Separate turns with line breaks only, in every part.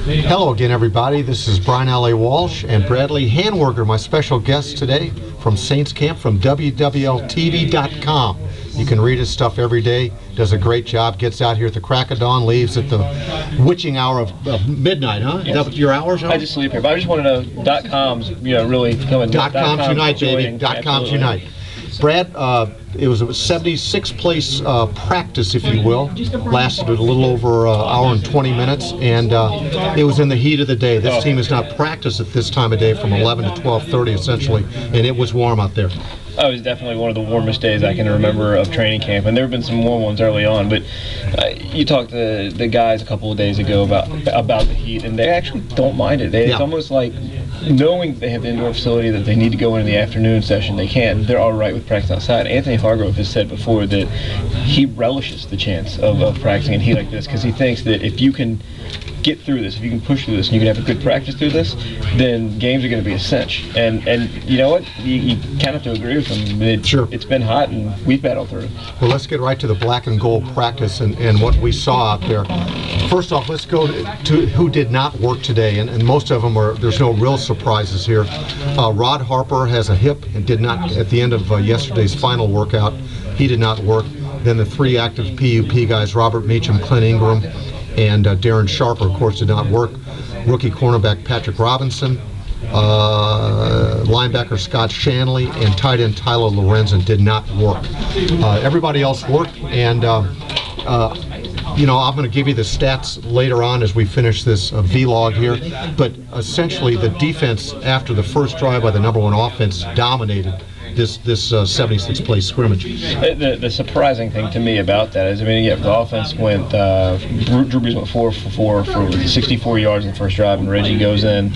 Hello again, everybody. This is Brian Allee-Walsh and Bradley Handwerger, my special guest today from Saints Camp from WWLTV.com. You can read his stuff every day. Does a great job. Gets out here at the crack of dawn, leaves at the witching hour of midnight, huh?
Yes.
Is that your hours?
I just sleep here, but I just want to know .coms, really coming.
.coms unite, baby. .coms unite. Brad, it was a 76-place practice, if you will. Lasted a little over an hour and 20 minutes, and it was in the heat of the day. This team has not practiced at this time of day from 11 to 12:30, essentially, and it was warm out there.
Oh, it was definitely one of the warmest days I can remember of training camp, and there have been some warm ones early on, but you talked to the guys a couple of days ago about the heat, and they actually don't mind it. It's almost like knowing they have the indoor facility that they need to go in the afternoon session, they can. They're all right with practicing outside. Anthony Hargrove has said before that he relishes the chance of practicing in heat like this because he thinks that if you can get through this, if you can push through this, and you can have a good practice through this, then games are going to be a cinch. And you know what? You kind of have to agree with him.
Sure.
It's been hot, and we've battled through it.
Well, let's get right to the black and gold practice and what we saw out there. First off, let's go to who did not work today, and most of them there's no real surprises here. Rod Harper has a hip and did not, at the end of yesterday's final workout, he did not work. Then the three active PUP guys, Robert Meacham, Clint Ingram, and Darren Sharper, of course, did not work. Rookie cornerback Patrick Robinson, linebacker Scott Shanley, and tight end Tyler Lorenzen did not work. Everybody else worked, and I'm going to give you the stats later on as we finish this vlog here, but essentially the defense after the first drive by the #1 offense dominated this 76-place scrimmage.
The surprising thing to me about that is, the offense went, Drew Brees went 4 for 4 for 64 yards in the first drive, and Reggie goes in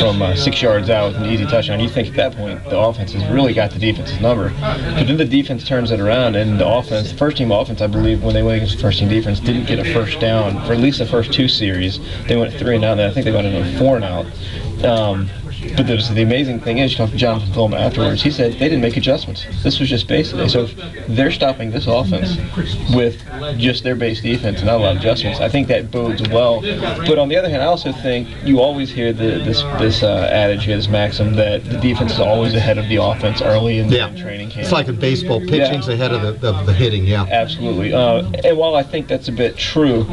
from 6 yards out with an easy touchdown. You think at that point the offense has really got the defense's number. But then the defense turns it around, and the offense, the first team offense, I believe, when they went against the first team defense, didn't get a first down for at least the first 2 series. They went 3 and out, then I think they went into 4 and out. But the amazing thing is, you talked to Jonathan Philma afterwards, he said they didn't make adjustments. This was just base today. So if they're stopping this offense with just their base defense and not a lot of adjustments, I think that bodes well. But on the other hand, I also think you always hear this adage here, this maxim, that the defense is always ahead of the offense early in training camp.
It's like in baseball, pitching's ahead of the hitting,
Absolutely. And while I think that's a bit true,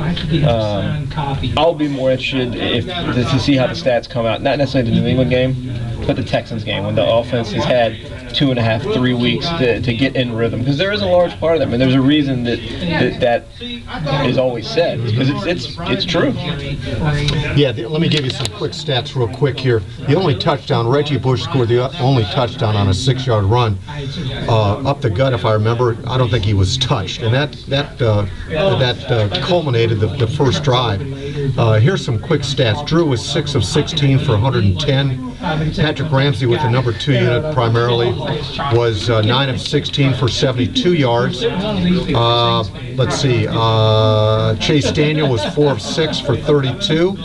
I'll be more interested to see how the stats come out, not necessarily the New England game, but the Texans game, when the offense has had 2.5, 3 weeks to get in rhythm, because there is a large part of that. There's a reason that is always said, because it's true.
Yeah, let me give you some quick stats real quick here. The only touchdown, Reggie Bush scored the only touchdown on a 6-yard run up the gut, if I remember. I don't think he was touched, and that culminated the first drive. Here's some quick stats. Drew was 6 of 16 for 110. Patrick Ramsey, with the #2 unit primarily, was 9 of 16 for 72 yards. Let's see, Chase Daniel was 4 of 6 for 32,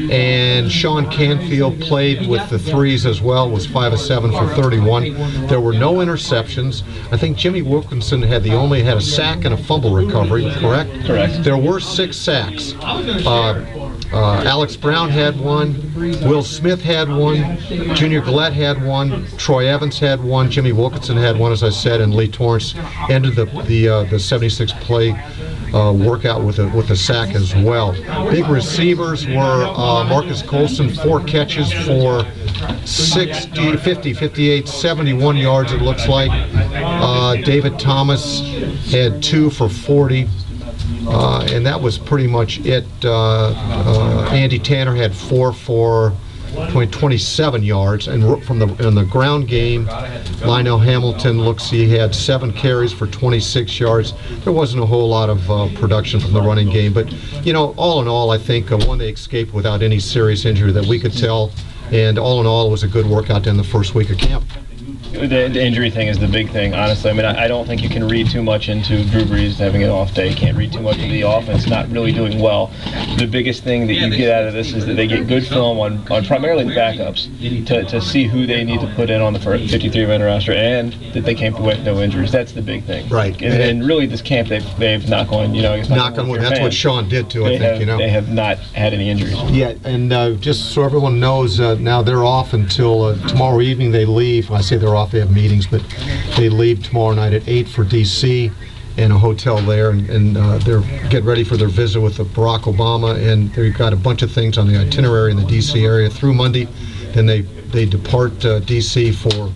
and Sean Canfield played with the 3s as well, was 5 of 7 for 31. There were no interceptions. I think Jimmy Wilkinson only had a sack and a fumble recovery, correct?
Correct.
There were 6 sacks. Alex Brown had 1, Will Smith had 1, Junior Gillette had 1, Troy Evans had 1, Jimmy Wilkinson had 1, as I said, and Lee Torrance ended the 76-play workout with a sack as well. Big receivers were Marcus Colson, 4 catches for 60, 50, 58, 71 yards, it looks like. David Thomas had 2 for 40. And that was pretty much it. Andy Tanner had 4 for 27 yards, and in the ground game, Lionel Hamilton he had 7 carries for 26 yards. There wasn't a whole lot of production from the running game, but all in all, I think one, they escaped without any serious injury that we could tell, and all in all, it was a good workout in the first week of camp.
The injury thing is the big thing, honestly. I mean, I don't think you can read too much into Drew Brees having an off day. You can't read too much into the offense not really doing well. The biggest thing that you get out of this is that they get good film on primarily the backups to see who they need to put in on the 53-man roster, and that they came away with no injuries. That's the big thing.
Right.
And really, this camp, they've knock on, I guess
knock on wood. That's what Sean did too, I think.
They have not had any injuries.
Yeah, and just so everyone knows, now they're off until tomorrow evening. They leave. When I say they're off, they have meetings, but they leave tomorrow night at 8 for D.C. in a hotel there, and they're getting ready for their visit with Barack Obama, and they've got a bunch of things on the itinerary in the D.C. area through Monday. Then they depart D.C. for,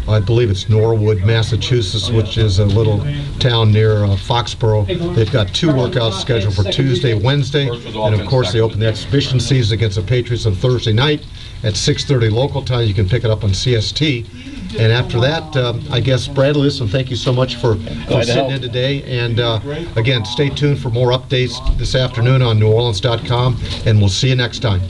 I believe it's Norwood, Massachusetts, which is a little town near Foxborough. They've got 2 workouts scheduled for Tuesday, Wednesday, and of course they open the exhibition season against the Patriots on Thursday night at 6:30 local time. You can pick it up on CST. And after that, I guess, Bradley, listen, thank you so much for sitting in today. And again, stay tuned for more updates this afternoon on NewOrleans.com, and we'll see you next time.